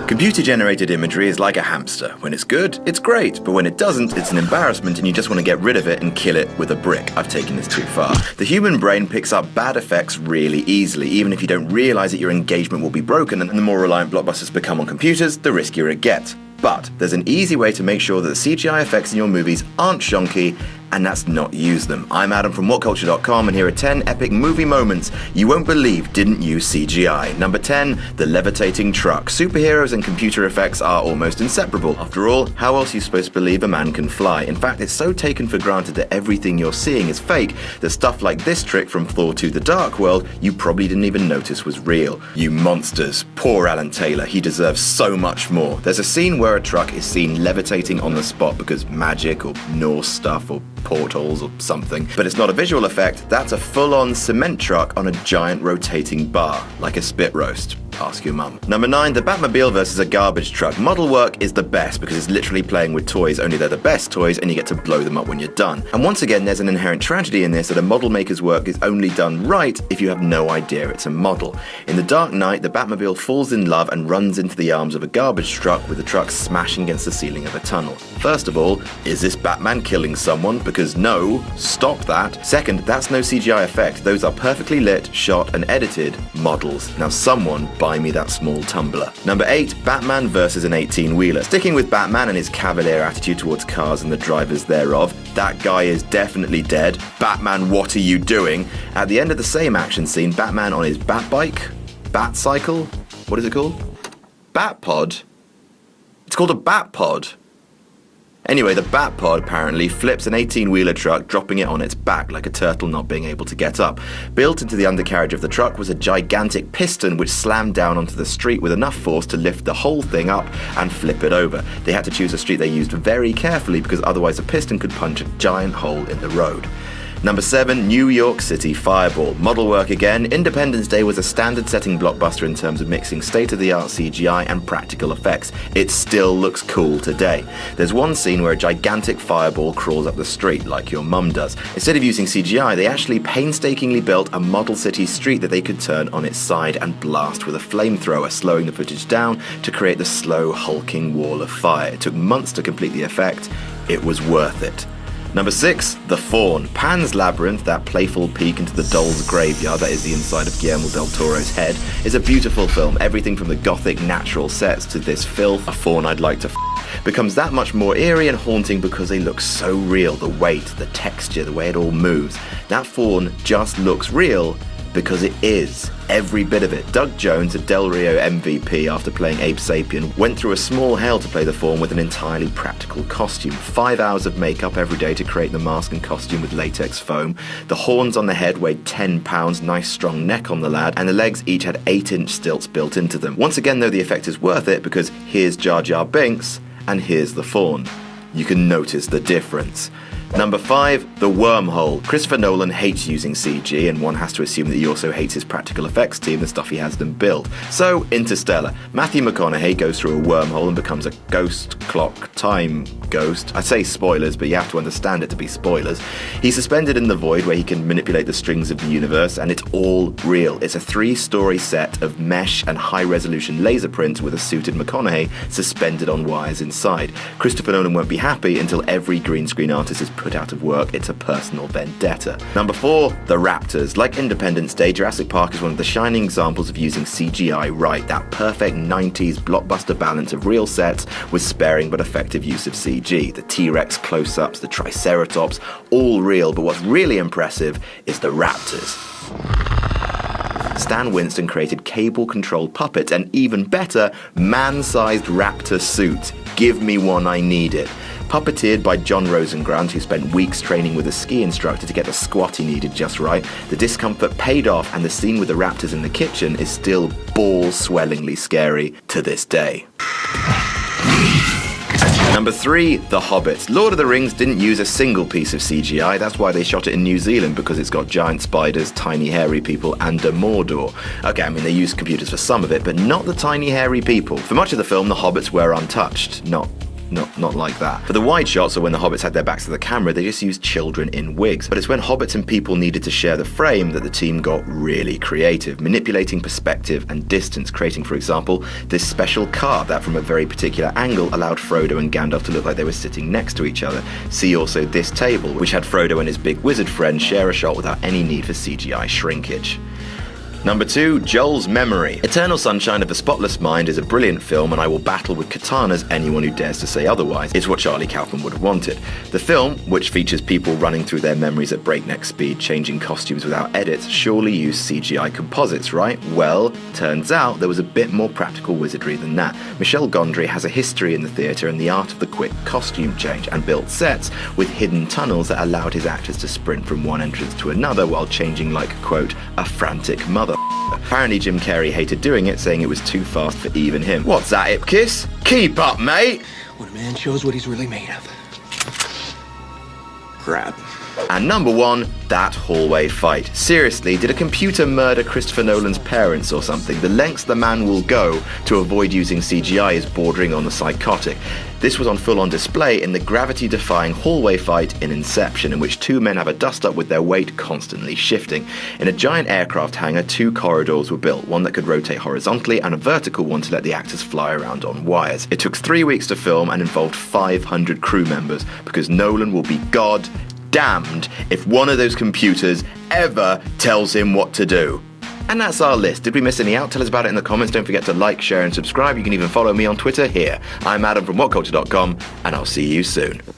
Computer-generated imagery is like a hamster. When it's good, it's great, but when it doesn't, it's an embarrassment and you just want to get rid of it and kill it with a brick. I've taken this too far. The human brain picks up bad effects really easily, even if you don't realize that your engagement will be broken, and the more reliant blockbusters become on computers, the riskier it gets. But there's an easy way to make sure that the CGI effects in your movies aren't shonky, and that's not use them. I'm Adam from WhatCulture.com, and here are 10 epic movie moments you won't believe didn't use CGI. Number 10, the levitating truck. Superheroes and computer effects are almost inseparable. After all, how else are you supposed to believe a man can fly? In fact, it's so taken for granted that everything you're seeing is fake that stuff like this trick from Thor 2: The Dark World you probably didn't even notice was real. You monsters. Poor Alan Taylor. He deserves so much more. There's a scene where a truck is seen levitating on the spot because magic or Norse stuff or portals or something. But it's not a visual effect, that's a full-on cement truck on a giant rotating bar, like a spit roast. Ask your mum. Number 9, the Batmobile versus a garbage truck. Model work is the best because it's literally playing with toys, only they're the best toys and you get to blow them up when you're done. And once again, there's an inherent tragedy in this that a model maker's work is only done right if you have no idea it's a model. In The Dark Knight, the Batmobile falls in love and runs into the arms of a garbage truck with the truck smashing against the ceiling of a tunnel. First of all, is this Batman killing someone? Because no, stop that. Second, that's no CGI effect. Those are perfectly lit, shot and edited models. Now someone buy me that small tumbler. Number 8, Batman versus an 18-wheeler. Sticking with Batman and his cavalier attitude towards cars and the drivers thereof, that guy is definitely dead. Batman, what are you doing? At the end of the same action scene, Batman on his Batbike? Batcycle? What is it called? Batpod? It's called a Batpod. Anyway, the Batpod apparently flips an 18-wheeler truck, dropping it on its back like a turtle not being able to get up. Built into the undercarriage of the truck was a gigantic piston which slammed down onto the street with enough force to lift the whole thing up and flip it over. They had to choose a street they used very carefully because otherwise the piston could punch a giant hole in the road. Number 7, New York City Fireball. Model work again. Independence Day was a standard-setting blockbuster in terms of mixing state-of-the-art CGI and practical effects. It still looks cool today. There's one scene where a gigantic fireball crawls up the street, like your mum does. Instead of using CGI, they actually painstakingly built a model city street that they could turn on its side and blast with a flamethrower, slowing the footage down to create the slow, hulking wall of fire. It took months to complete the effect. It was worth it. Number 6, The Faun. Pan's Labyrinth, that playful peek into the doll's graveyard that is the inside of Guillermo del Toro's head, is a beautiful film. Everything from the gothic natural sets to this filth, a faun I'd like to becomes that much more eerie and haunting because they look so real. The weight, the texture, the way it all moves. That faun just looks real because it is. Every bit of it. Doug Jones, a Del Rio MVP after playing Abe Sapien, went through a small hell to play the faun with an entirely practical costume. 5 hours of makeup every day to create the mask and costume with latex foam. The horns on the head weighed 10 pounds, nice strong neck on the lad, and the legs each had 8-inch stilts built into them. Once again though, the effect is worth it because here's Jar Jar Binks and here's the faun. You can notice the difference. Number 5, The Wormhole. Christopher Nolan hates using CG, and one has to assume that he also hates his practical effects team, the stuff he has them build. So, Interstellar. Matthew McConaughey goes through a wormhole and becomes a ghost clock time ghost. I say spoilers, but you have to understand it to be spoilers. He's suspended in the void where he can manipulate the strings of the universe, and it's all real. It's a 3-story set of mesh and high-resolution laser prints with a suited McConaughey suspended on wires inside. Christopher Nolan won't be happy until every green screen artist is put out of work. It's a personal vendetta. Number 4, The Raptors. Like Independence Day, Jurassic Park is one of the shining examples of using CGI right. That perfect 90s blockbuster balance of real sets with sparing but effective use of CG. The T-Rex close-ups, the Triceratops, all real, but what's really impressive is the Raptors. Stan Winston created cable-controlled puppets and, even better, man-sized raptor suits. Give me one, I need it. Puppeteered by John Rosengrant, who spent weeks training with a ski instructor to get the squat he needed just right, the discomfort paid off, and the scene with the raptors in the kitchen is still ball-swellingly scary to this day. Number 3, The Hobbit. Lord of the Rings didn't use a single piece of CGI. That's why they shot it in New Zealand, because it's got giant spiders, tiny hairy people, and a Mordor. Okay, I mean, they used computers for some of it, but not the tiny hairy people. For much of the film, the hobbits were untouched. Not not like that. For the wide shots, or when the hobbits had their backs to the camera, they just used children in wigs. But it's when hobbits and people needed to share the frame that the team got really creative, manipulating perspective and distance, creating, for example, this special car that from a very particular angle allowed Frodo and Gandalf to look like they were sitting next to each other. See also this table, which had Frodo and his big wizard friend share a shot without any need for CGI shrinkage. Number 2, Joel's memory. Eternal Sunshine of the Spotless Mind is a brilliant film, and I will battle with katanas anyone who dares to say otherwise. It's what Charlie Kaufman would have wanted. The film, which features people running through their memories at breakneck speed, changing costumes without edits, surely used CGI composites, right? Well, turns out there was a bit more practical wizardry than that. Michel Gondry has a history in the theatre and the art of the quick costume change, and built sets with hidden tunnels that allowed his actors to sprint from one entrance to another while changing like, quote, a frantic mother. Apparently Jim Carrey hated doing it, saying it was too fast for even him. What's that, Ipkiss? Keep up, mate! When a man shows what he's really made of. Crap. And number 1, that hallway fight. Seriously, did a computer murder Christopher Nolan's parents or something? The lengths the man will go to avoid using CGI is bordering on the psychotic. This was on full-on display in the gravity-defying hallway fight in Inception, in which 2 men have a dust-up with their weight constantly shifting. In a giant aircraft hangar, 2 corridors were built, one that could rotate horizontally and a vertical one to let the actors fly around on wires. It took 3 weeks to film and involved 500 crew members, because Nolan will be god damned if one of those computers ever tells him what to do. And that's our list. Did we miss any out? Tell us about it in the comments. Don't forget to like, share and subscribe. You can even follow me on Twitter here. I'm Adam from WhatCulture.com, and I'll see you soon.